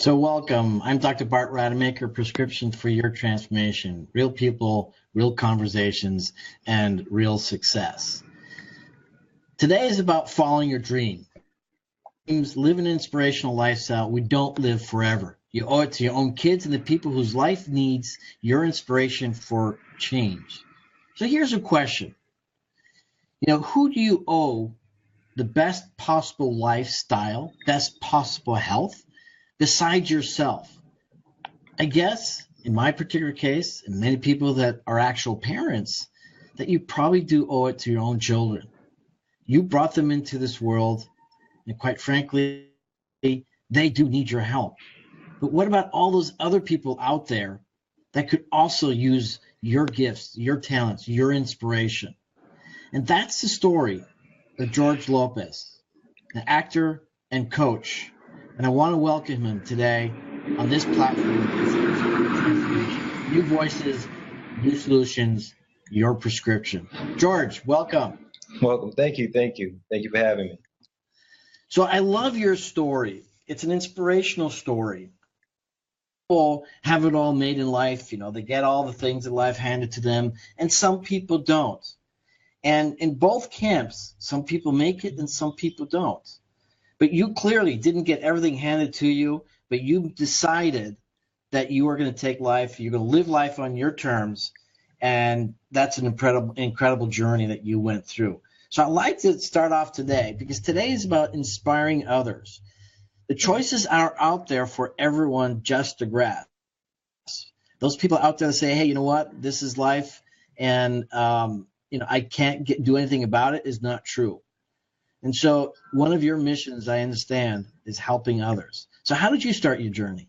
So welcome. I'm Dr. Bart Rademaker, Prescription for Your Transformation, Real People, Real Conversations, and Real Success. Today is about following your dream. Live an inspirational lifestyle. We don't live forever. You owe it to your own kids and the people whose life needs your inspiration for change. So here's a question. Who do you owe the best possible lifestyle, best possible health, besides yourself? I guess in my particular case, and many people that are actual parents, that you probably do owe it to your own children. You brought them into this world, and quite frankly, they do need your help. But what about all those other people out there that could also use your gifts, your talents, your inspiration? And that's the story of Jorge Lopes, an actor and coach. And I want to welcome him today on this platform. New voices, new solutions, your prescription. Jorge, welcome. Welcome. Thank you. Thank you. Thank you for having me. So I love your story. It's an inspirational story. People have it all made in life. They get all the things in life handed to them, and some people don't. And in both camps, some people make it and some people don't. But you clearly didn't get everything handed to you, but you decided that you were going to take life, you're going to live life on your terms, and that's an incredible journey that you went through. So I'd like to start off today, because today is about inspiring others. The choices are out there for everyone just to grasp. Those people out there that say, hey, you know what, this is life, and I can't do anything about it, is not true. And so one of your missions, I understand, is helping others. So how did you start your journey?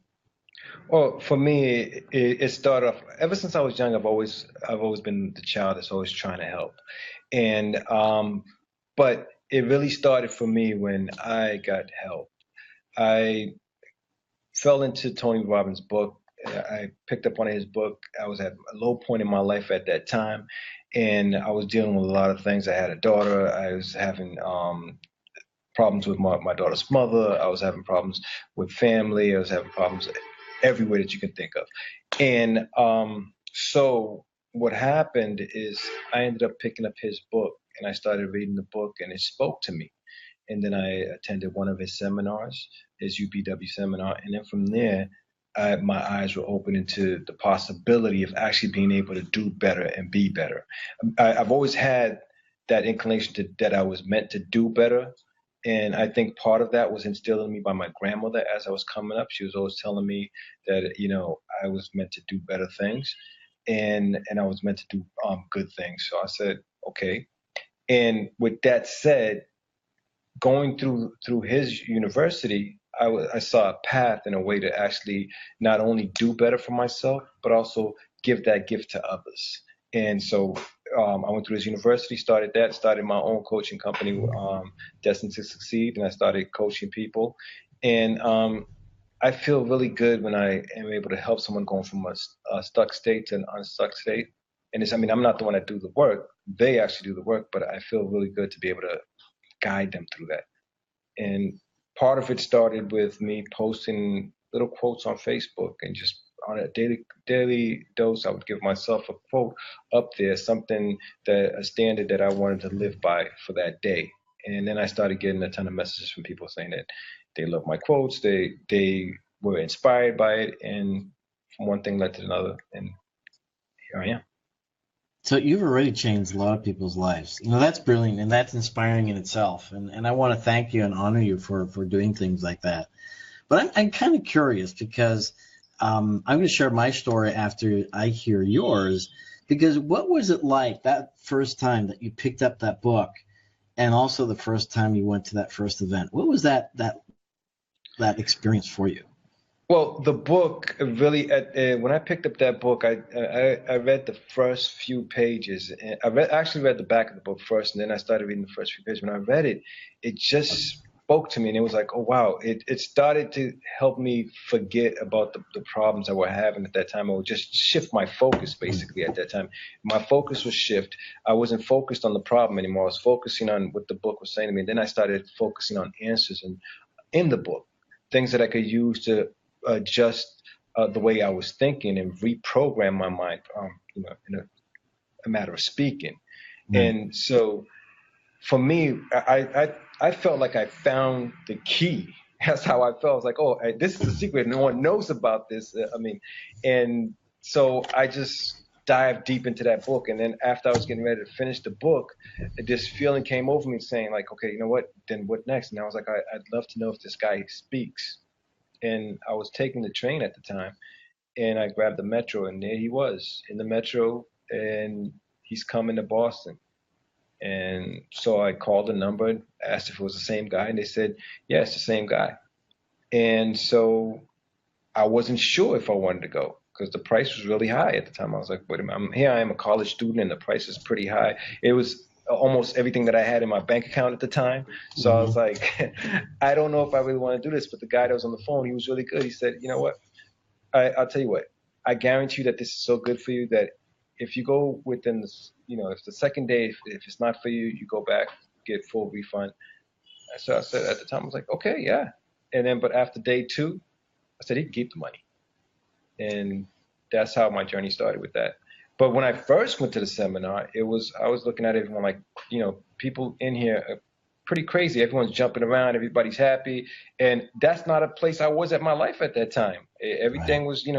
Well, for me, it started off ever since I was young. I've always been the child that's always trying to help, and but it really started for me when I got help. I fell into Tony Robbins' book. I picked up one of his book. I was at a low point in my life at that time, and I was dealing with a lot of things. I had a daughter. I was having problems with my daughter's mother. I was having problems with family. I was having problems everywhere that you can think of. And so what happened is I ended up picking up his book, and I started reading the book, and it spoke to me. And then I attended one of his seminars, his UPW seminar. And then from there, my eyes were opening to the possibility of actually being able to do better and be better. I've always had that inclination that I was meant to do better. And I think part of that was instilled in me by my grandmother as I was coming up. She was always telling me that, I was meant to do better things, and I was meant to do good things. So I said, okay. And with that said, going through his university, I saw a path and a way to actually not only do better for myself, but also give that gift to others. And so I went through his university, started my own coaching company, Destined to Succeed, and I started coaching people. And I feel really good when I am able to help someone going from a stuck state to an unstuck state. And I'm not the one that do the work. They actually do the work, but I feel really good to be able to guide them through that. And part of it started with me posting little quotes on Facebook, and just on a daily dose, I would give myself a quote up there, a standard that I wanted to live by for that day. And then I started getting a ton of messages from people saying that they love my quotes, they were inspired by it, and from one thing led to another, and here I am. So you've already changed a lot of people's lives. That's brilliant, and that's inspiring in itself. And I want to thank you and honor you for doing things like that. But I'm kind of curious, because I'm going to share my story after I hear yours. Because what was it like that first time that you picked up that book, and also the first time you went to that first event? What was that experience for you? Well, the book really, when I picked up that book, I read the first few pages. And actually read the back of the book first, and then I started reading the first few pages. When I read it, it just spoke to me, and it was like, oh, wow. It started to help me forget about the problems I were having at that time. It would just shift my focus, basically, at that time. My focus was shift. I wasn't focused on the problem anymore. I was focusing on what the book was saying to me. And then I started focusing on answers in the book, things that I could use to adjust the way I was thinking and reprogram my mind, in a matter of speaking. Right. And so for me, I felt like I found the key. That's how I felt. I was like, oh, this is a secret. No one knows about this. And so I just dived deep into that book. And then after I was getting ready to finish the book, this feeling came over me saying like, okay, you know what? Then what next? And I was like, I'd love to know if this guy speaks. And I was taking the train at the time, and I grabbed the metro, and there he was in the metro, and he's coming to Boston. And so I called the number, asked if it was the same guy, and they said, yeah, it's the same guy. And so I wasn't sure if I wanted to go because the price was really high at the time. I was like, wait a minute, here I am, a college student, and the price is pretty high. It was almost everything that I had in my bank account at the time. So I was like, I don't know if I really want to do this. But the guy that was on the phone, he was really good. He said, you know what? I'll tell you what, I guarantee you that this is so good for you that if you go within this, if the second day, if it's not for you, you go back, get full refund. So I said at the time, I was like, okay, yeah. And then, but after day 2, I said, he can keep the money. And that's how my journey started with that. But when I first went to the seminar, I was looking at everyone like, people in here are pretty crazy. Everyone's jumping around. Everybody's happy. And that's not a place I was at my life at that time. Everything was,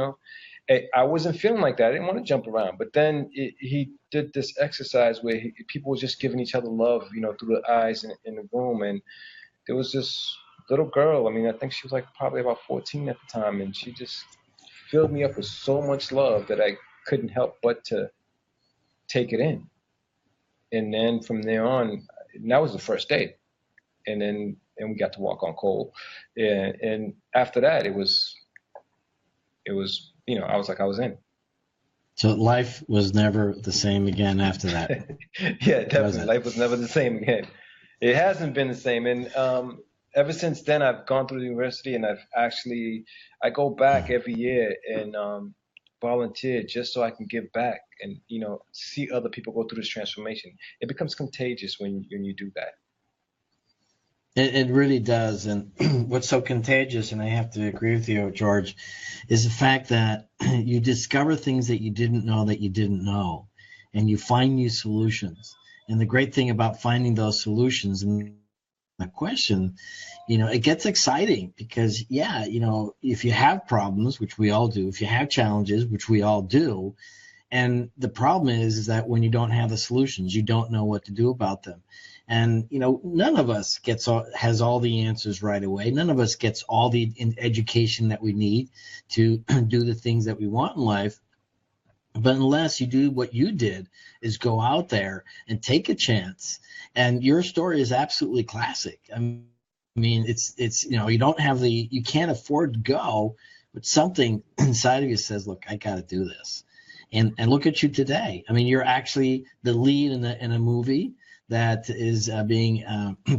I wasn't feeling like that. I didn't want to jump around. But then he did this exercise where people were just giving each other love, through the eyes in the room. And there was this little girl. I mean, I think she was like probably about 14 at the time. And she just filled me up with so much love that I couldn't help but to take it in. And then from there on, and that was the first day. And we got to walk on coal. And after that, it was, I was like, I was in. So life was never the same again after that. Yeah, definitely. Life was never the same again. It hasn't been the same. And ever since then, I've gone through the university, and I go back every year and volunteer just so I can give back and, see other people go through this transformation. It becomes contagious when you do that. It really does. And what's so contagious, and I have to agree with you, George, is the fact that you discover things that you didn't know, and you find new solutions. And the great thing about finding those solutions and the question, it gets exciting because, if you have problems, which we all do, if you have challenges, which we all do, and the problem is that when you don't have the solutions, you don't know what to do about them. And, none of us has all the answers right away. None of us gets all the education that we need to do the things that we want in life. But unless you do what you did, is go out there and take a chance. And your story is absolutely classic. I mean, it's you can't afford to go, but something inside of you says, look, I got to do this. And look at you today. I mean, you're actually the lead in a movie that is being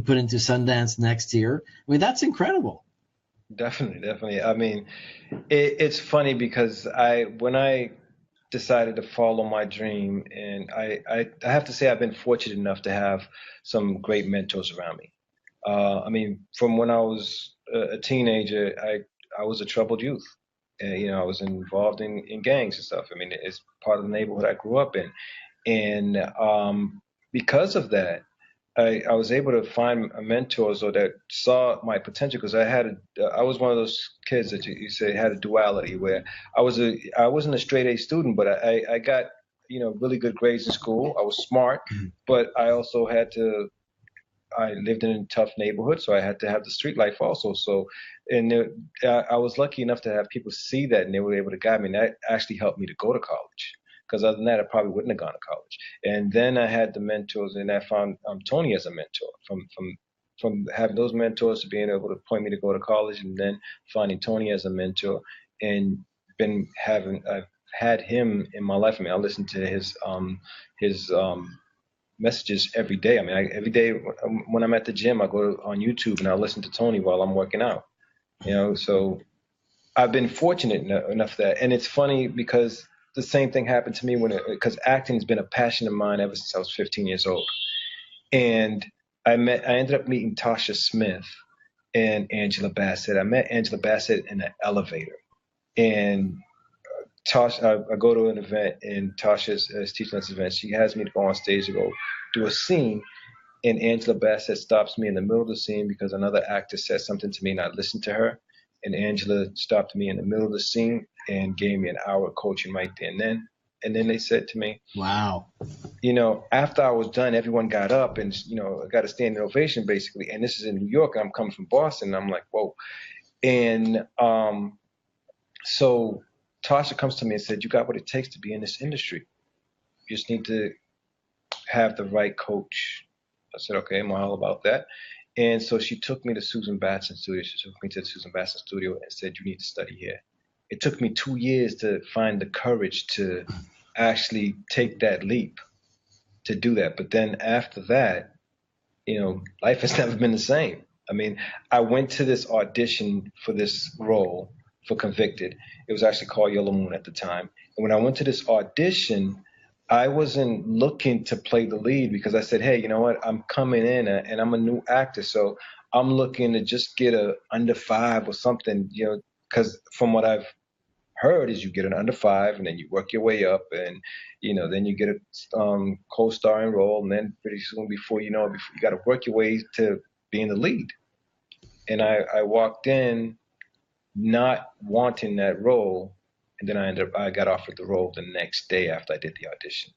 put into Sundance next year. I mean, that's incredible. Definitely. I mean, it's funny because when I decided to follow my dream, and I have to say I've been fortunate enough to have some great mentors around me. I mean, from when I was a teenager, I was a troubled youth. And, I was involved in gangs and stuff. I mean, it's part of the neighborhood I grew up in. And because of that, I was able to find mentors that saw my potential because I was one of those kids that you say had a duality where I wasn't a straight A student, but I got really good grades in school. I was smart, but I also I lived in a tough neighborhood, so I had to have the street life also. So, and I was lucky enough to have people see that, and they were able to guide me, and that actually helped me to go to college. Because other than that, I probably wouldn't have gone to college. And then I had the mentors, and I found Tony as a mentor. From having those mentors to being able to point me to go to college, and then finding Tony as a mentor, and I've had him in my life. I mean, I listen to his messages every day. I mean, every day when I'm at the gym, I go on YouTube and I listen to Tony while I'm working out. So I've been fortunate enough that, and it's funny because the same thing happened to me because acting has been a passion of mine ever since I was 15 years old. And I ended up meeting Tasha Smith and Angela Bassett. I met Angela Bassett in an elevator. And Tasha, I go to an event and Tasha is teaching this event. She has me to go on stage to go do a scene. And Angela Bassett stops me in the middle of the scene because another actor said something to me and I listened to her. And Angela stopped me in the middle of the scene and gave me an hour of coaching right there and then. And then they said to me, Wow. After I was done, everyone got up and, I got a standing ovation basically. And this is in New York. And I'm coming from Boston. And I'm like, whoa. And so Tasha comes to me and said, you got what it takes to be in this industry. You just need to have the right coach. I said, okay, I'm all about that. And so she took me to Susan Batson's studio. She took me to the Susan Batson studio and said, you need to study here. It took me 2 years to find the courage to actually take that leap to do that. But then after that, life has never been the same. I mean, I went to this audition for this role for Convicted. It was actually called Yellow Moon at the time. And when I went to this audition, I wasn't looking to play the lead because I said, hey, you know what? I'm coming in and I'm a new actor. So I'm looking to just get a under 5 or something, because from what I've heard is you get an under 5 and then you work your way up and then you get a co-starring role and then pretty soon before you got to work your way to being the lead. And I walked in not wanting that role, and then I got offered the role the next day after I did the audition.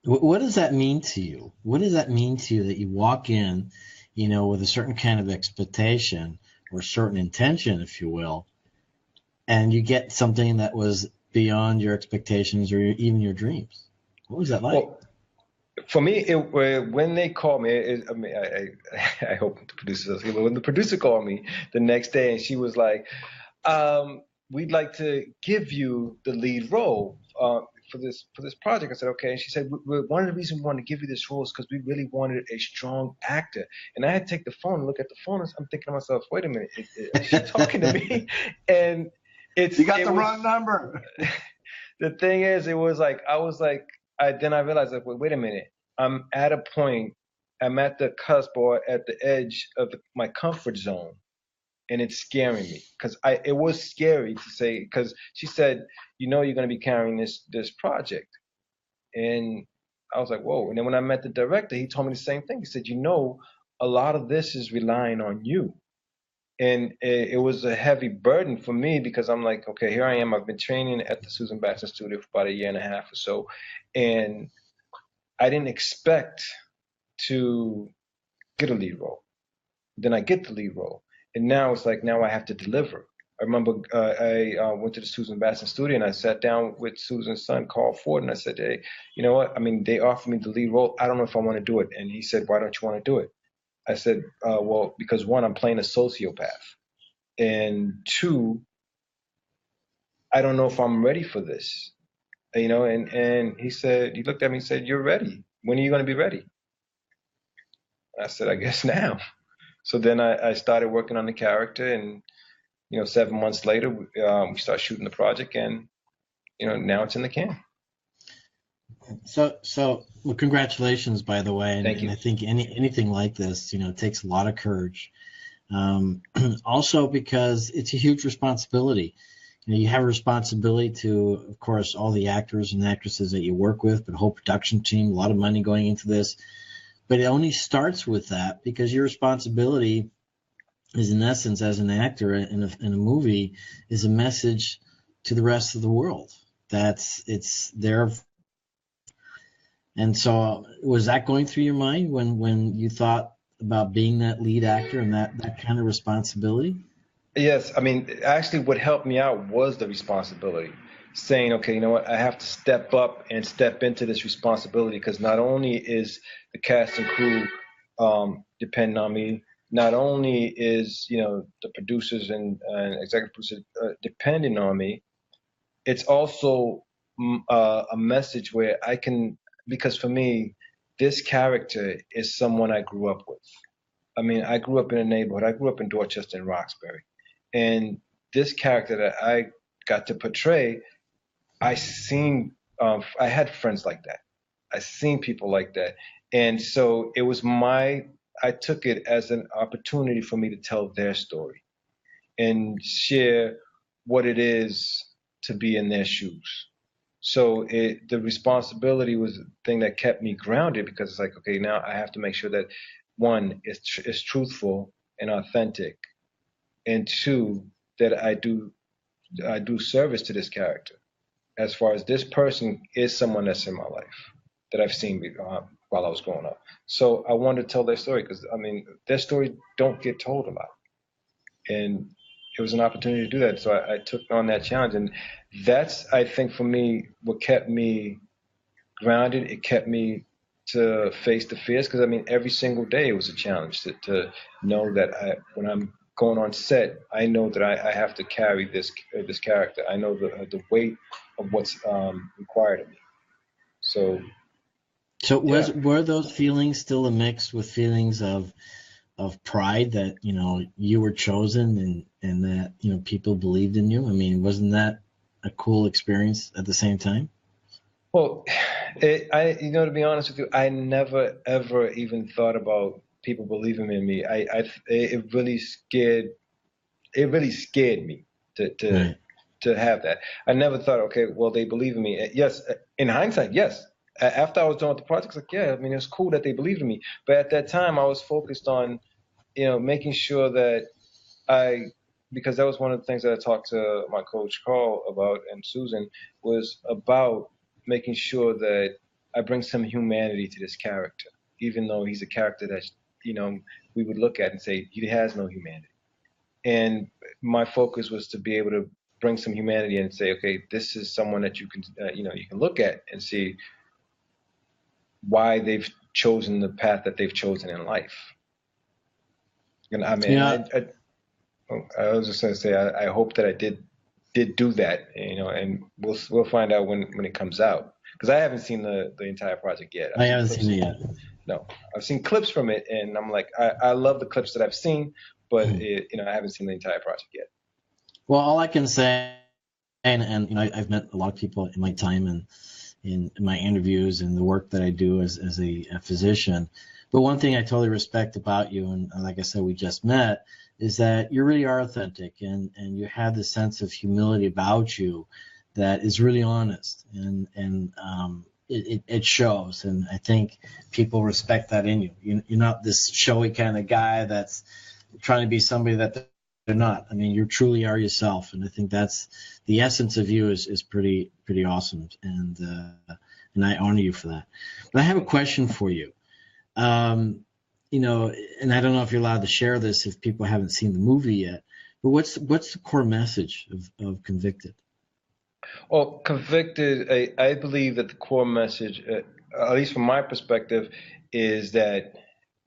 What does that mean to you? What does that mean to you that you walk in, with a certain kind of expectation or certain intention, if you will, and you get something that was beyond your expectations or even your dreams? What was that like? Well, for me, when they called me, I hope the producer does. When the producer called me the next day, and she was like, "We'd like to give you the lead role for this project." I said, "Okay." And she said, "One of the reasons we wanted to give you this role is because we really wanted a strong actor." And I had to take the phone and look at the phone, and I'm thinking to myself, "Wait a minute, is she talking to me?" And you got the wrong number. The thing is, it was like then I realized, like, wait a minute. I'm at a point. I'm at the cusp or at the edge of my comfort zone, and it's scaring me because it was scary to say because she said, you're going to be carrying this project, and I was like, whoa. And then when I met the director, he told me the same thing. He said, a lot of this is relying on you. And it was a heavy burden for me because I'm like, okay, here I am. I've been training at the Susan Batson studio for about a year and a half or so. And I didn't expect to get a lead role. Then I get the lead role. And now it's like, now I have to deliver. I remember I went to the Susan Batson studio and I sat down with Susan's son, Carl Ford, and I said, hey, you know what? I mean, they offered me the lead role. I don't know if I want to do it. And he said, why don't you want to do it? I said, well, because one, I'm playing a sociopath. And 2, I don't know if I'm ready for this, and he looked at me and said, you're ready. When are you going to be ready? I said, I guess now. So then I started working on the character and, 7 months later, we started shooting the project and, now it's in the can. So well, congratulations, by the way. Thank you. And I think anything like this, it takes a lot of courage. Also because it's a huge responsibility. You have a responsibility to, of course, all the actors and actresses that you work with, but the whole production team, a lot of money going into this. But it only starts with that because your responsibility is, in essence, as an actor in a movie, is a message to the rest of the world. It's there. And so was that going through your mind when you thought about being that lead actor and that kind of responsibility? Yes. I mean, actually what helped me out was the responsibility. Saying, okay, you know what, I have to step up and step into this responsibility because not only is the cast and crew depending on me, not only is, the producers and executive producers depending on me, it's also a message where I can, because for me, this character is someone I grew up with. I mean, I grew up in a neighborhood. I grew up in Dorchester and Roxbury. And this character that I got to portray, I had friends like that. I seen people like that. And so it was I took it as an opportunity for me to tell their story and share what it is to be in their shoes. So the responsibility was the thing that kept me grounded, because it's like, okay, now I have to make sure that one is truthful and authentic, and two, that I do service to this character, as far as this person is someone that's in my life that I've seen while I was growing up. So I wanted to tell their story, because I mean, their stories don't get told a lot, and it was an opportunity to do that. So I took on that challenge, and that's, I think, for me, what kept me grounded. It kept me to face the fears, because I mean, every single day it was a challenge to know that when I'm going on set, I know that I have to carry this character. I know the weight of what's required of me. So were those feelings still a mix with feelings of pride that, you know, you were chosen and that, you know, people believed in you? I mean, wasn't that a cool experience at the same time? Well, to be honest with you, I never ever even thought about people believing in me. It really scared me Right. to have that. I never thought, okay, well, they believe in me. Yes, in hindsight, yes. After I was done with the project, like, yeah, I mean, it's cool that they believed in me. But at that time, I was focused on, making sure that because that was one of the things that I talked to my coach Carl about, and Susan, was about making sure that I bring some humanity to this character, even though he's a character that, we would look at and say he has no humanity. And my focus was to be able to bring some humanity and say, okay, this is someone that you can, you can look at and see why they've chosen the path that they've chosen in life. And I mean, Yeah. I was just going to say, I hope that I did do that, and we'll find out when it comes out, because I haven't seen the entire project yet. I haven't seen it yet. No, I've seen clips from it, and I'm like, I love the clips that I've seen, but I haven't seen the entire project yet. Well, all I can say, and you know, I've met a lot of people in my time and in my interviews and the work that I do as a physician. But one thing I totally respect about you, and like I said, we just met, is that you really are authentic, and you have this sense of humility about you that is really honest, and it shows. And I think people respect that in you. You're not this showy kind of guy that's trying to be somebody that they're not. I mean, you truly are yourself, and I think that's the essence of you is pretty awesome, and I honor you for that. But I have a question for you. You know, and I don't know if you're allowed to share this if people haven't seen the movie yet, but what's the core message of Convicted? Well, Convicted, I believe that the core message, at least from my perspective, is that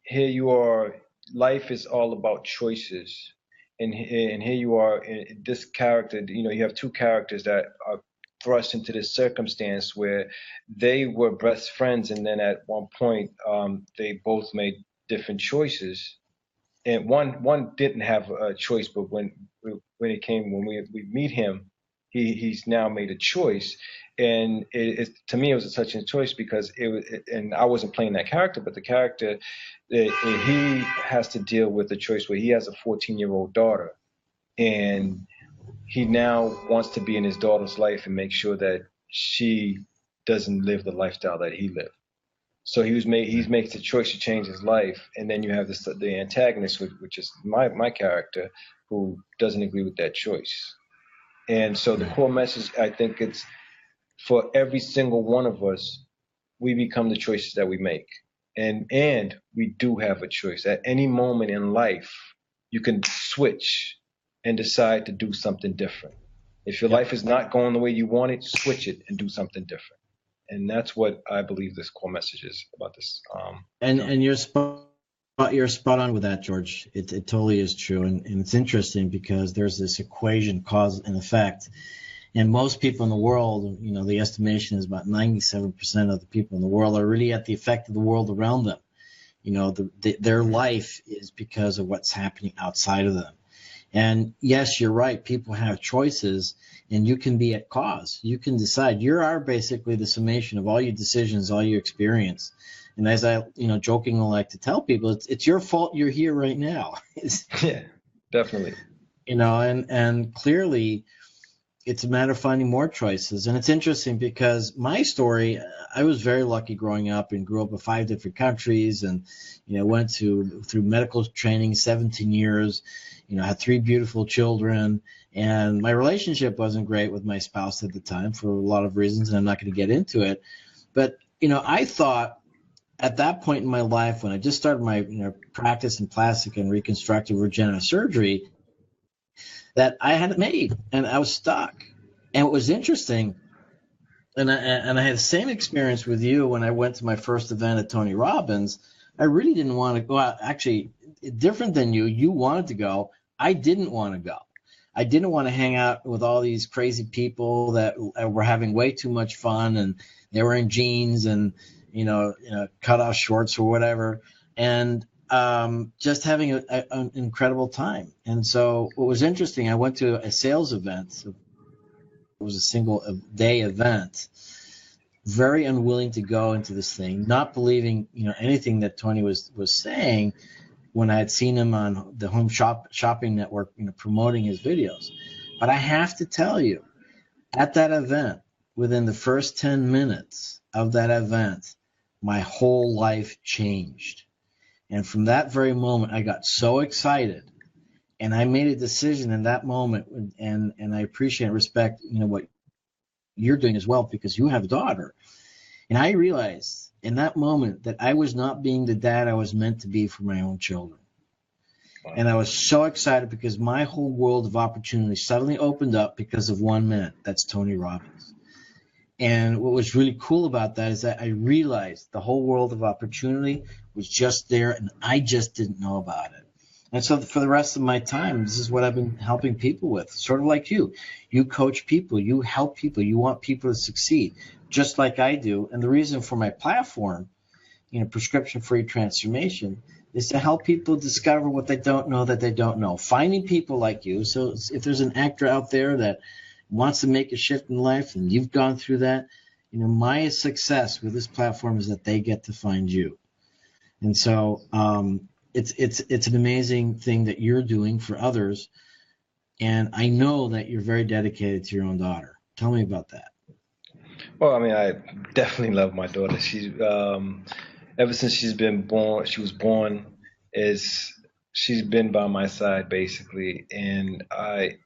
here you are, life is all about choices. And here you are, in this character, you have two characters that are thrust into this circumstance where they were best friends, and then at one point they both made different choices, and one didn't have a choice, but when we meet him, he's now made a choice. And to me, it was a touching choice, because and I wasn't playing that character, but the character, he has to deal with a choice where he has a 14-year-old daughter, and he now wants to be in his daughter's life and make sure that she doesn't live the lifestyle that he lived. So he makes the choice to change his life, and then you have the antagonist, which is my character, who doesn't agree with that choice. And so the core message, I think, it's for every single one of us, we become the choices that we make, and we do have a choice at any moment in life. You can switch and decide to do something different. If your life is not going the way you want it, switch it and do something different. And that's what I believe this core message is about this. And you're spot on with that, George. It totally is true, and it's interesting because there's this equation, cause and effect, and most people in the world, you know, the estimation is about 97% of the people in the world are really at the effect of the world around them. You know, their life is because of what's happening outside of them. And yes, you're right. People have choices, and you can be at cause. You can decide. You are basically the summation of all your decisions, all your experience. And as I, jokingly like to tell people, it's your fault you're here right now. Yeah, definitely. And clearly, it's a matter of finding more choices. And it's interesting because my story, I was very lucky growing up and grew up in 5 different countries, and went through medical training 17 years, had 3 beautiful children, and my relationship wasn't great with my spouse at the time for a lot of reasons, and I'm not going to get into it. But I thought at that point in my life, when I just started my practice in plastic and reconstructive regenerative surgery, that I had it made and I was stuck. And what was interesting, and I had the same experience with you when I went to my first event at Tony Robbins. I really didn't want to go out. Actually, different than you. You wanted to go. I didn't want to go. I didn't want to hang out with all these crazy people that were having way too much fun, and they were in jeans and cut off shorts or whatever, and just having an incredible time. And so what was interesting, I went to a sales event. So it was a single day event. Very unwilling to go into this thing, not believing anything that Tony was saying when I had seen him on the Home Shopping Network, promoting his videos. But I have to tell you, at that event, within the first 10 minutes of that event, my whole life changed. And from that very moment, I got so excited, and I made a decision in that moment, and I appreciate and respect, what you're doing as well, because you have a daughter. And I realized in that moment that I was not being the dad I was meant to be for my own children. Wow. And I was so excited because my whole world of opportunity suddenly opened up because of one man. That's Tony Robbins. And what was really cool about that is that I realized the whole world of opportunity was just there, and I just didn't know about it. And so for the rest of my time, this is what I've been helping people with, sort of like you. You coach people, you help people, you want people to succeed, just like I do. And the reason for my platform, prescription-free transformation, is to help people discover what they don't know that they don't know. Finding people like you. So if there's an actor out there that wants to make a shift in life and you've gone through that, my success with this platform is that they get to find you. And so it's an amazing thing that you're doing for others. And I know that you're very dedicated to your own daughter. Tell me about that. Well, I mean, I definitely love my daughter. She's ever since she was born, she's been by my side basically. And I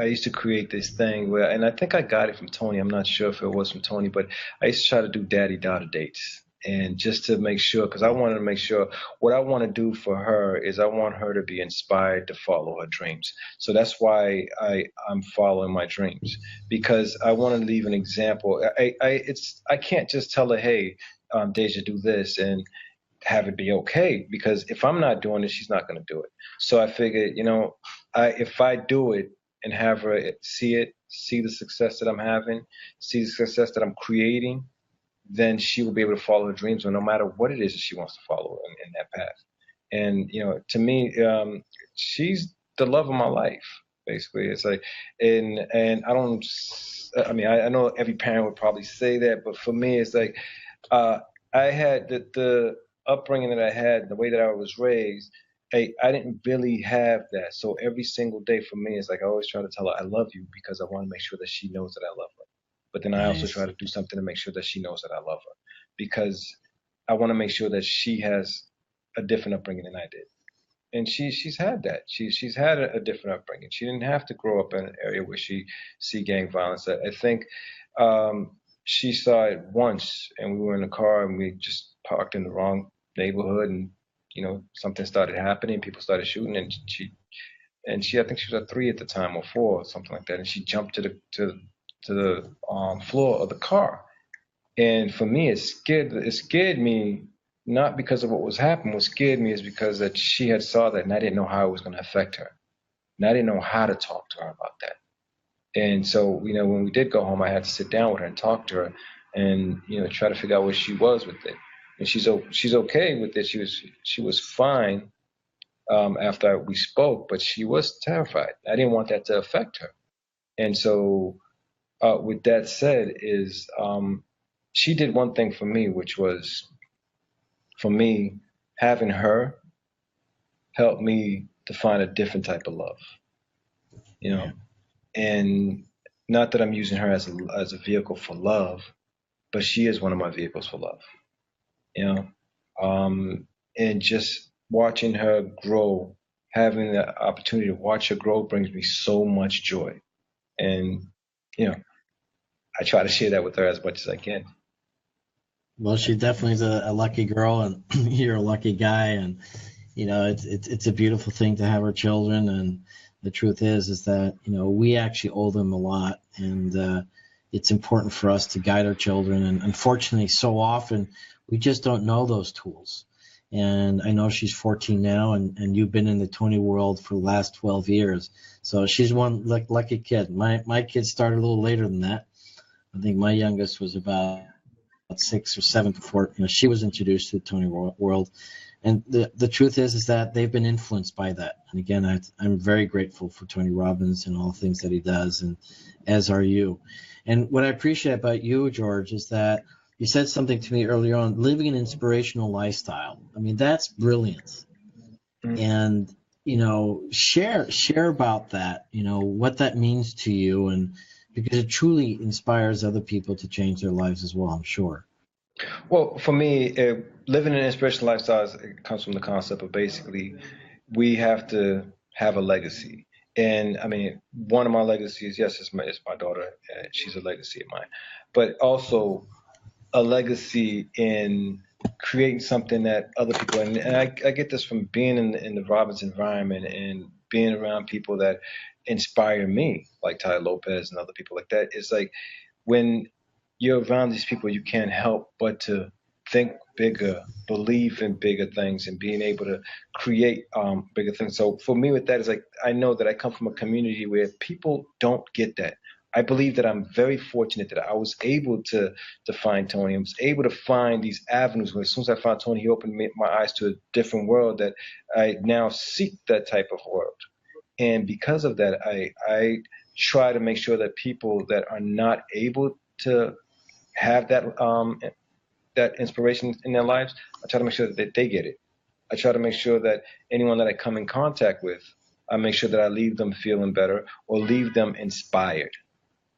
used to create this thing where, and I think I got it from Tony. I'm not sure if it was from Tony, but I used to try to do daddy-daughter dates. And just to make sure, because I wanted to make sure what I want to do for her is I want her to be inspired to follow her dreams. So that's why I'm following my dreams, because I want to leave an example. I can't just tell her, hey, Deja, do this and have it be okay, because if I'm not doing it, she's not going to do it. So I figured, if I do it and have her see the success that I'm having, see the success that I'm creating, then she will be able to follow her dreams, no matter what it is that she wants to follow in that path. And to me, she's the love of my life. Basically, it's like, and I don't. I mean, I know every parent would probably say that, but for me, it's like I had the upbringing that I had, the way that I was raised. I didn't really have that. So every single day for me, it's like I always try to tell her I love you, because I want to make sure that she knows that I love her. But then I also try to do something to make sure that she knows that I love her, because I want to make sure that she has a different upbringing than I did. And she's had that. She's had a different upbringing. She didn't have to grow up in an area where she see gang violence. I think she saw it once, and we were in the car and we just parked in the wrong neighborhood, and something started happening. People started shooting, and she I think she was at 3 at the time, or 4, or something like that, and she jumped to the floor of the car. And for me, it scared me, not because of what was happening. What scared me is because that she had saw that, and I didn't know how it was going to affect her, and I didn't know how to talk to her about that. And so, when we did go home, I had to sit down with her and talk to her, and try to figure out where she was with it. And she's okay with it. She was fine after we spoke, but she was terrified. I didn't want that to affect her. And so, with that said, is she did one thing for me, which was, for me, having her helped me to find a different type of love, and not that I'm using her as a vehicle for love, but she is one of my vehicles for love. You know, and just watching her grow, having the opportunity to watch her grow brings me so much joy. And you know, I try to share that with her as much as I can. Well, she definitely is a lucky girl, and you're a lucky guy, and it's a beautiful thing to have our children. And the truth is that we actually owe them a lot, and it's important for us to guide our children. And unfortunately, so often we just don't know those tools. And I know she's 14 now, and you've been in the Tony world for the last 12 years, so she's one lucky kid. My kids started a little later than that. I think my youngest was about 6 or 7 before she was introduced to the Tony world. And the truth is that they've been influenced by that. And again, I'm very grateful for Tony Robbins and all the things that he does, and as are you. And what I appreciate about you, George, is that you said something to me earlier on, living an inspirational lifestyle. I mean, that's brilliant. Mm-hmm. And share about that, what that means to you, and because it truly inspires other people to change their lives as well, I'm sure. Well, for me, living an inspirational lifestyle comes from the concept of basically we have to have a legacy. And I mean, one of my legacies, yes, it's my daughter. She's a legacy of mine, but also a legacy in creating something that other people, and I get this from being in the Robbins environment and being around people that inspire me, like Ty Lopez and other people like that. It's like when you're around these people, you can't help but to think bigger, believe in bigger things, and being able to create bigger things. So for me with that is like, I know that I come from a community where people don't get that. I believe that I'm very fortunate that I was able to find Tony. I was able to find these avenues where as soon as I found Tony, he opened my eyes to a different world that I now seek that type of world. And because of that, I try to make sure that people that are not able to have that inspiration in their lives, I try to make sure that they get it. I try to make sure that anyone that I come in contact with, I make sure that I leave them feeling better or leave them inspired.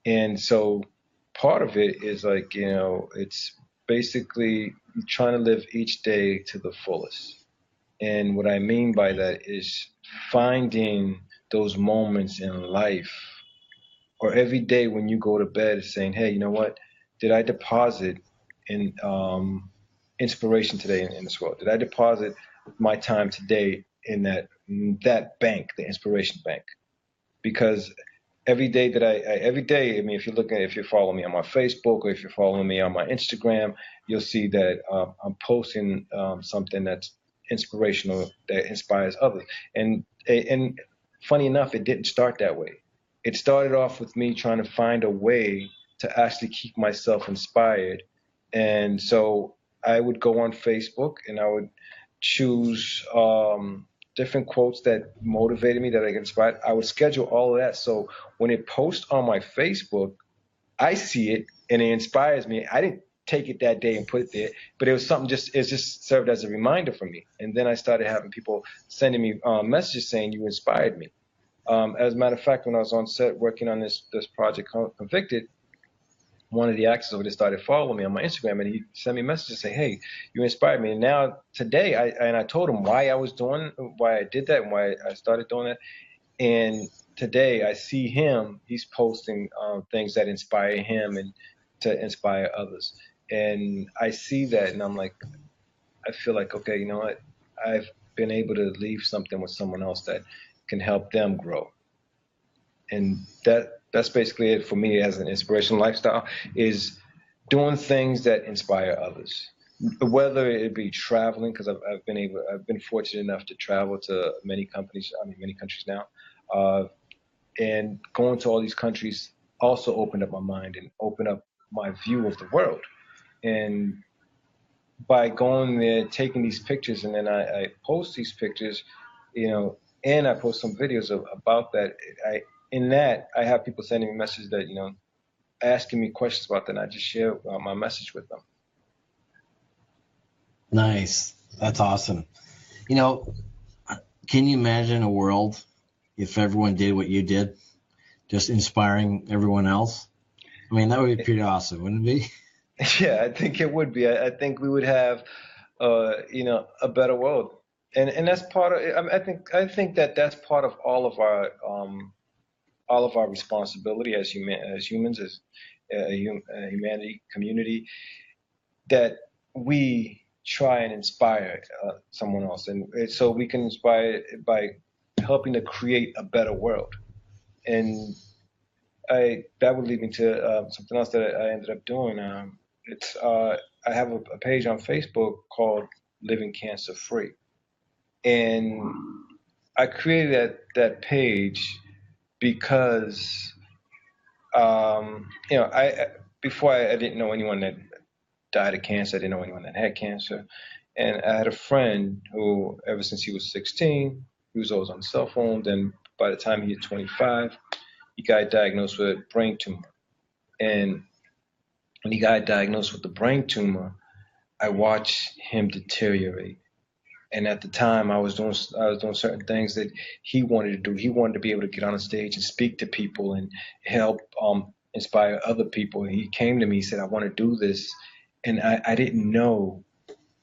And so part of it is like, it's basically trying to live each day to the fullest. And what I mean by that is finding those moments in life or every day when you go to bed saying, hey, you know what? Did I deposit in inspiration today in this world? Did I deposit my time today in that bank, the inspiration bank? Because every day, I mean, if you follow me on my Facebook or if you're following me on my Instagram, you'll see that I'm posting something that's inspirational, that inspires others. And funny enough, it didn't start that way. It started off with me trying to find a way to actually keep myself inspired. And so I would go on Facebook and I would choose different quotes that motivated me, that I get inspired. I would schedule all of that. So when it posts on my Facebook, I see it and it inspires me. I didn't take it that day and put it there, but it was something it just served as a reminder for me. And then I started having people sending me messages saying, you inspired me. As a matter of fact, when I was on set working on this project, Convicted, one of the actors over there started following me on my Instagram, and he sent me messages saying, hey, you inspired me. And now today, I told him why I did that and why I started doing that. And today I see him, he's posting things that inspire him and to inspire others. And I see that and I'm like, I feel like, okay, you know what? I've been able to leave something with someone else that can help them grow. And that's basically it for me as an inspirational lifestyle, is doing things that inspire others. Whether it be traveling, because I've been fortunate enough to travel to many countries now, and going to all these countries also opened up my mind and opened up my view of the world. And by going there, taking these pictures, and then I post these pictures, and I post some videos about that. I have people sending me messages that, asking me questions about that, and I just share my message with them. Nice. That's awesome. Can you imagine a world if everyone did what you did? just inspiring everyone else? I mean, that would be pretty awesome, wouldn't it be? Yeah, I think it would be. I think we would have, a better world, and that's part of. I mean, I think that that's part of all of our responsibility as humans, as humanity community, that we try and inspire someone else, and so we can inspire by helping to create a better world. And I that would lead me to something else that I ended up doing. It's I have a page on Facebook called Living Cancer Free, and I created that page because I before I didn't know anyone that died of cancer. I didn't know anyone that had cancer, and I had a friend who, ever since he was 16, he was always on the cell phone. Then by the time he hit 25, he got diagnosed with a brain tumor, and when he got diagnosed with the brain tumor, I watched him deteriorate. And at the time, I was doing certain things that he wanted to do. He wanted to be able to get on a stage and speak to people and help inspire other people. And he came to me, he said, "I want to do this," and I didn't know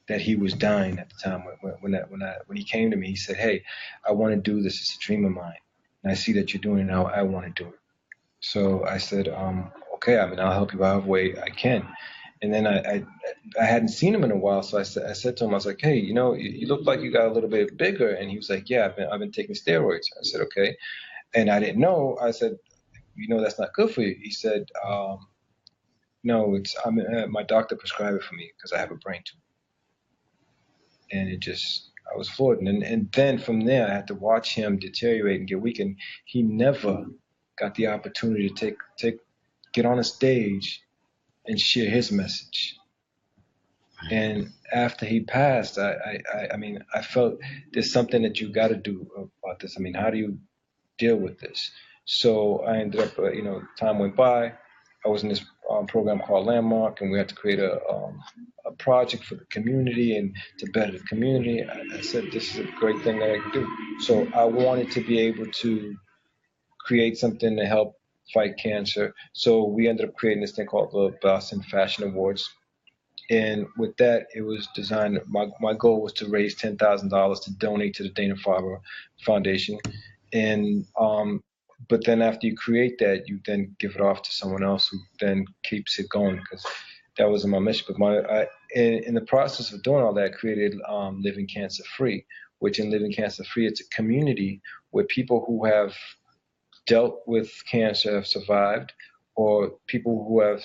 that he was dying at the time. When he came to me, he said, "Hey, I want to do this. It's a dream of mine, and I see that you're doing it now. I want to do it." So I said, "Okay. I mean, I'll help you however way I can." And then I hadn't seen him in a while, so I said to him, I was like, "Hey, you look like you got a little bit bigger." And he was like, "Yeah, I've been taking steroids." I said, "Okay." And I didn't know. I said, "That's not good for you." He said, "No, my doctor prescribed it for me because I have a brain tumor." And I was floored. And then from there, I had to watch him deteriorate and get weak. And he never got the opportunity to get on a stage and share his message. And after he passed, I mean, I felt there's something that you got to do about this. I mean, how do you deal with this? So I ended up, time went by. I was in this program called Landmark, and we had to create a project for the community and to better the community. I said, this is a great thing that I can do. So I wanted to be able to create something to help fight cancer. So we ended up creating this thing called the Boston Fashion Awards. And with that, it was designed. My goal was to raise $10,000 to donate to the Dana-Farber Foundation. And but then after you create that, you then give it off to someone else who then keeps it going, because that wasn't my mission. But in the process of doing all that, I created Living Cancer Free, which in Living Cancer Free, it's a community where people who have dealt with cancer, have survived, or people who have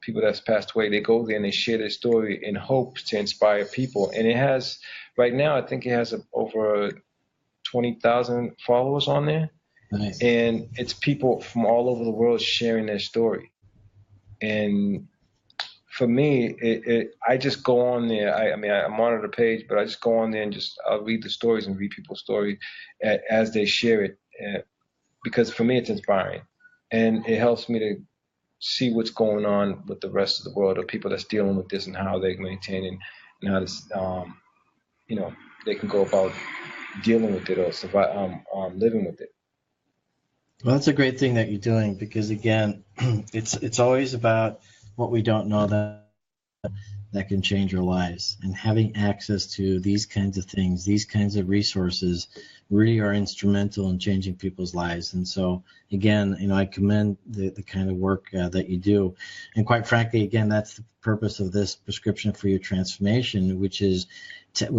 people that's passed away, they go there and they share their story in hopes to inspire people. And it has, right now, I think it has over 20,000 followers on there. Nice. And it's people from all over the world sharing their story. And for me, I just go on there. I mean, I monitor the page, but I just go on there and I'll read the stories and read people's stories as they share it. Because for me, it's inspiring. And it helps me to see what's going on with the rest of the world, or people that's dealing with this, and how they maintain it, and how this, they can go about dealing with it or survive, living with it. Well, that's a great thing that you're doing, because again, it's always about what we don't know that can change our lives, and having access to these kinds of things, these kinds of resources, really are instrumental in changing people's lives. And so again, I commend the kind of work that you do. And quite frankly, again, that's the purpose of this prescription for your transformation, which is,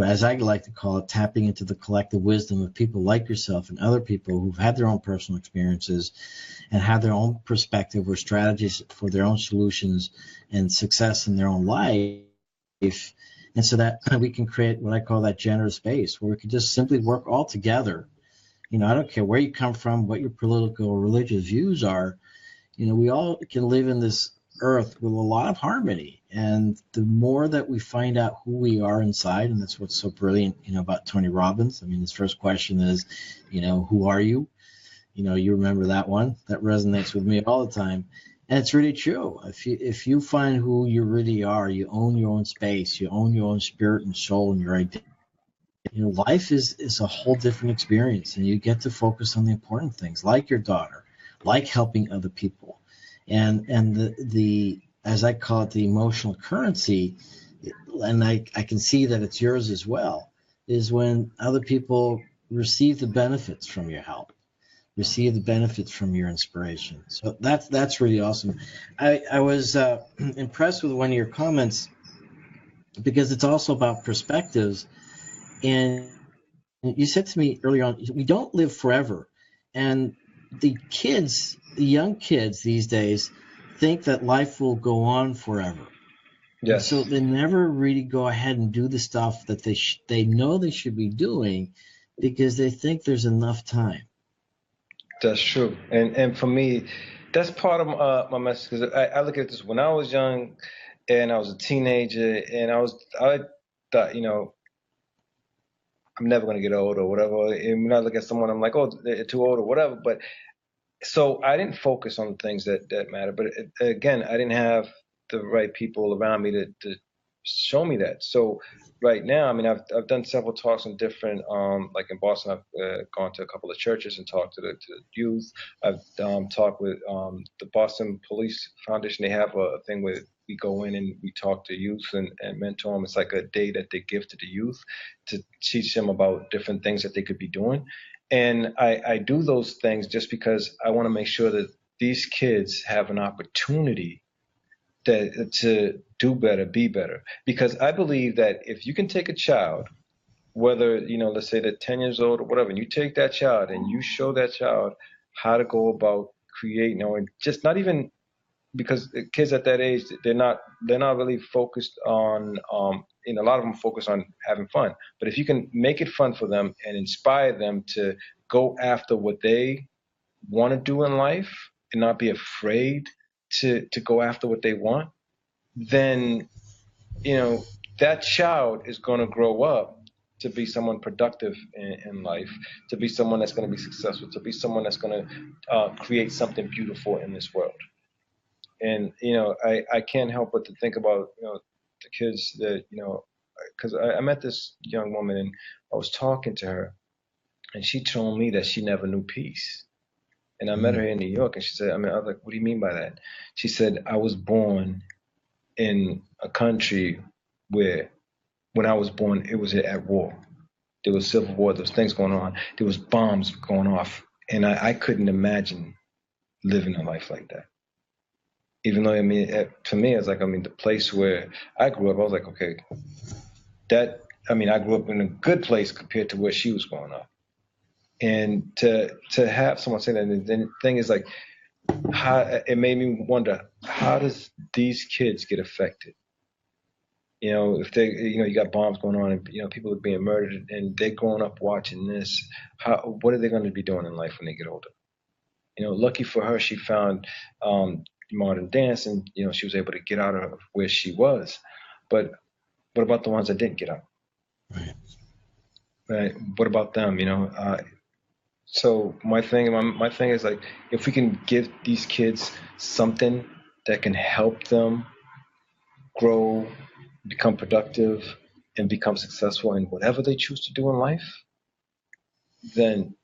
as I like to call it, tapping into the collective wisdom of people like yourself and other people who've had their own personal experiences and have their own perspective or strategies for their own solutions and success in their own life. And so that we can create what I call that generous space where we can just simply work all together. I don't care where you come from, what your political or religious views are. We all can live in this earth with a lot of harmony. And the more that we find out who we are inside, and that's what's so brilliant, about Tony Robbins. I mean, his first question is, who are you? You remember that one? That resonates with me all the time. And it's really true. If you find who you really are, you own your own space, you own your own spirit and soul and your identity. Life is a whole different experience, and you get to focus on the important things, like your daughter, like helping other people. And the as I call it, the emotional currency, and I can see that it's yours as well, is when other people receive the benefits from your help, receive the benefits from your inspiration. So that's really awesome. I was impressed with one of your comments because it's also about perspectives. And you said to me earlier on, we don't live forever. And the young kids these days think that life will go on forever. Yes. So they never really go ahead and do the stuff that they know they should be doing because they think there's enough time. That's true. And for me, that's part of my message, because I look at this when I was young and I was a teenager, and I thought, I'm never going to get old or whatever. And when I look at someone, I'm like, oh, they're too old or whatever. But so I didn't focus on things that matter. But again, I didn't have the right people around me to show me that. So right now, I mean, I've done several talks in different, like in Boston, I've gone to a couple of churches and talked to the youth. I've talked with the Boston Police Foundation. They have a thing where we go in and we talk to youth and mentor them. It's like a day that they give to the youth to teach them about different things that they could be doing. And I do those things just because I want to make sure that these kids have an opportunity to do better, be better. Because I believe that if you can take a child, whether, let's say they're 10 years old or whatever, and you take that child and you show that child how to go about creating, or just not even, because kids at that age, they're not really focused on, a lot of them focus on having fun. But if you can make it fun for them and inspire them to go after what they want to do in life and not be afraid to go after what they want, then, that child is going to grow up to be someone productive in life, to be someone that's going to be successful, to be someone that's going to create something beautiful in this world. And, I can't help but to think about, the kids that, because I met this young woman and I was talking to her, and she told me that she never knew peace. And I met her in New York, and she said, I was like, what do you mean by that? She said, I was born in a country where when I was born, it was at war. There was civil war, there was things going on, there was bombs going off. And I couldn't imagine living a life like that. Even though, to me, it's like, the place where I grew up, I was like, okay, I grew up in a good place compared to where she was growing up. And to have someone say that, and then the thing is like, how it made me wonder, how does these kids get affected? If they, you got bombs going on and, people are being murdered and they're growing up watching this, what are they going to be doing in life when they get older? Lucky for her, she found modern dance and, she was able to get out of where she was. But what about the ones that didn't get out? Right. What about them? So my thing is like, if we can give these kids something that can help them grow, become productive, and become successful in whatever they choose to do in life, then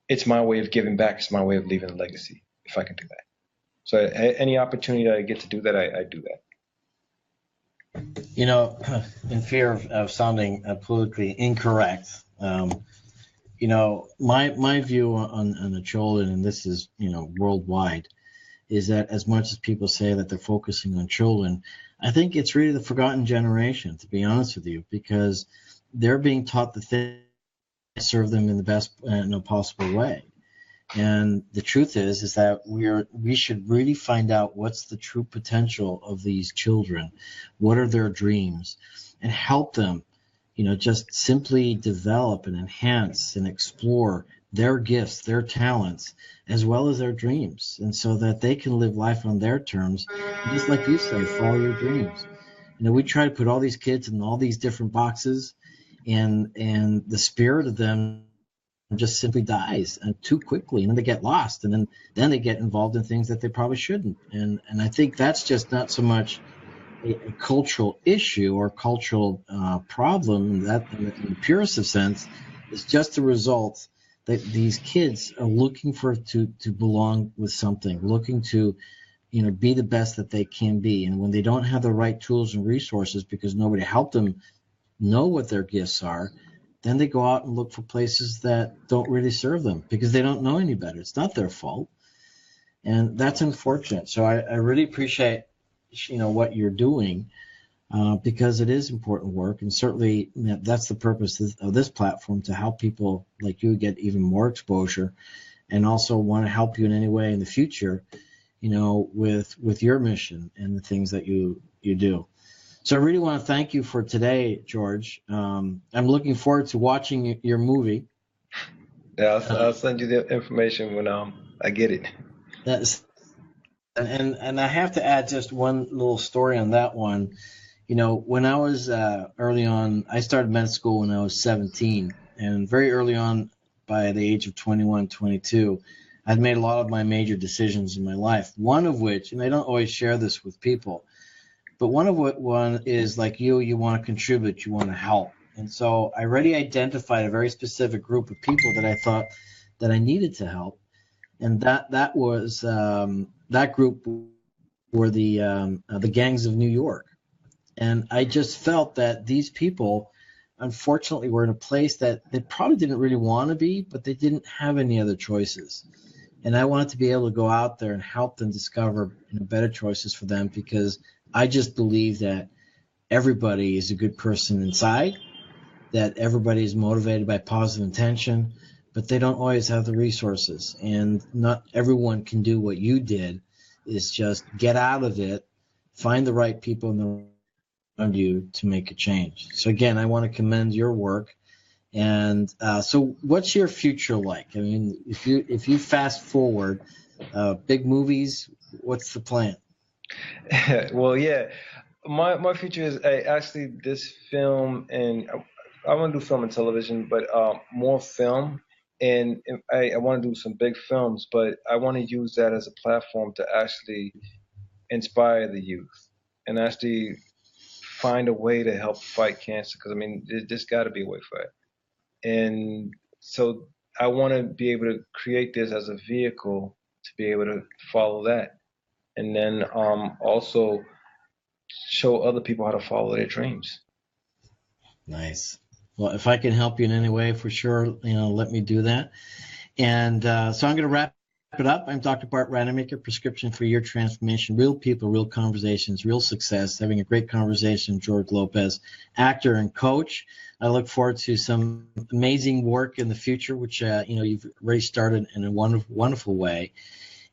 it's my way of giving back. It's my way of leaving a legacy, if I can do that. So any opportunity that I get to do that, I do that. In fear of sounding politically incorrect, my view on the children, and this is, worldwide, is that as much as people say that they're focusing on children, I think it's really the forgotten generation, to be honest with you, because they're being taught the things that serve them in the best possible way. And the truth is that we should really find out what's the true potential of these children, what are their dreams, and help them, just simply develop and enhance and explore their gifts, their talents, as well as their dreams, and so that they can live life on their terms. And just like you say, follow your dreams. We try to put all these kids in all these different boxes, and the spirit of them just simply dies too quickly, and then they get lost, and then they get involved in things that they probably shouldn't. And I think that's just not so much a cultural issue or cultural problem, that in the purest of sense is just the result these kids are looking to belong with something, looking to be the best that they can be. And when they don't have the right tools and resources because nobody helped them know what their gifts are, then they go out and look for places that don't really serve them because they don't know any better. It's not their fault. And that's unfortunate. So I really appreciate, what you're doing because it is important work. And certainly that's the purpose of this platform, to help people like you get even more exposure, and also want to help you in any way in the future, with your mission and the things that you do. So I really want to thank you for today, George. I'm looking forward to watching your movie. Yeah, I'll send you the information when I get it. That's and I have to add just one little story on that one. When I was early on, I started med school when I was 17, and very early on, by the age of 21, 22, I'd made a lot of my major decisions in my life. One of which, and I don't always share this with people, but one is like you want to contribute, you want to help. And so I already identified a very specific group of people that I thought that I needed to help. And that was that group were the gangs of New York. And I just felt that these people, unfortunately, were in a place that they probably didn't really want to be, but they didn't have any other choices. And I wanted to be able to go out there and help them discover better choices for them, because I just believe that everybody is a good person inside, that everybody is motivated by positive intention, but they don't always have the resources. And not everyone can do what you did, is just get out of it, find the right people around you to make a change. So again, I want to commend your work. And so what's your future like? I mean, if you fast forward, big movies, what's the plan? Well, yeah, my future is actually this film, and I want to do film and television, but more film. And I want to do some big films, but I want to use that as a platform to actually inspire the youth and actually find a way to help fight cancer. Because there's got to be a way for it. And so I want to be able to create this as a vehicle to be able to follow that, and then also show other people how to follow their dreams. Nice. Well, if I can help you in any way, for sure, let me do that. And so I'm going to wrap it up. I'm Dr. Bart Rademaker, Prescription for Your Transformation, Real People, Real Conversations, Real Success, having a great conversation with Jorge Lopes, actor and coach. I look forward to some amazing work in the future, which you've already started in a wonderful way.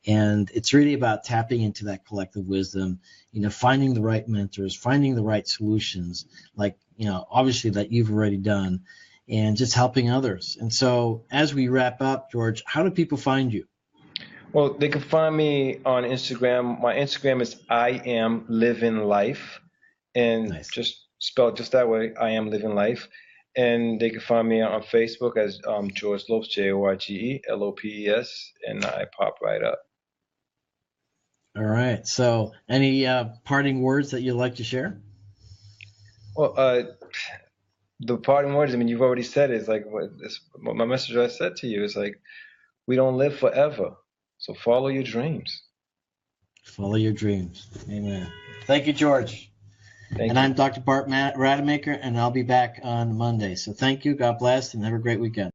And it's really about tapping into that collective wisdom, finding the right mentors, finding the right solutions, like, obviously that you've already done, and just helping others. And so as we wrap up, George, how do people find you? Well, they can find me on Instagram. My Instagram is I Am Living Life, and Nice. Just spelled just that way, I Am Living Life. And they can find me on Facebook as Jorge Lopes, Jorge Lopes, and I pop right up. All right. So any parting words that you'd like to share? Well, the parting words, you've already said it. It's like my message I said to you is like, we don't live forever. So follow your dreams. Follow your dreams. Amen. Thank you, George. Thank you. I'm Dr. Bart Rademaker, and I'll be back on Monday. So thank you. God bless, and have a great weekend.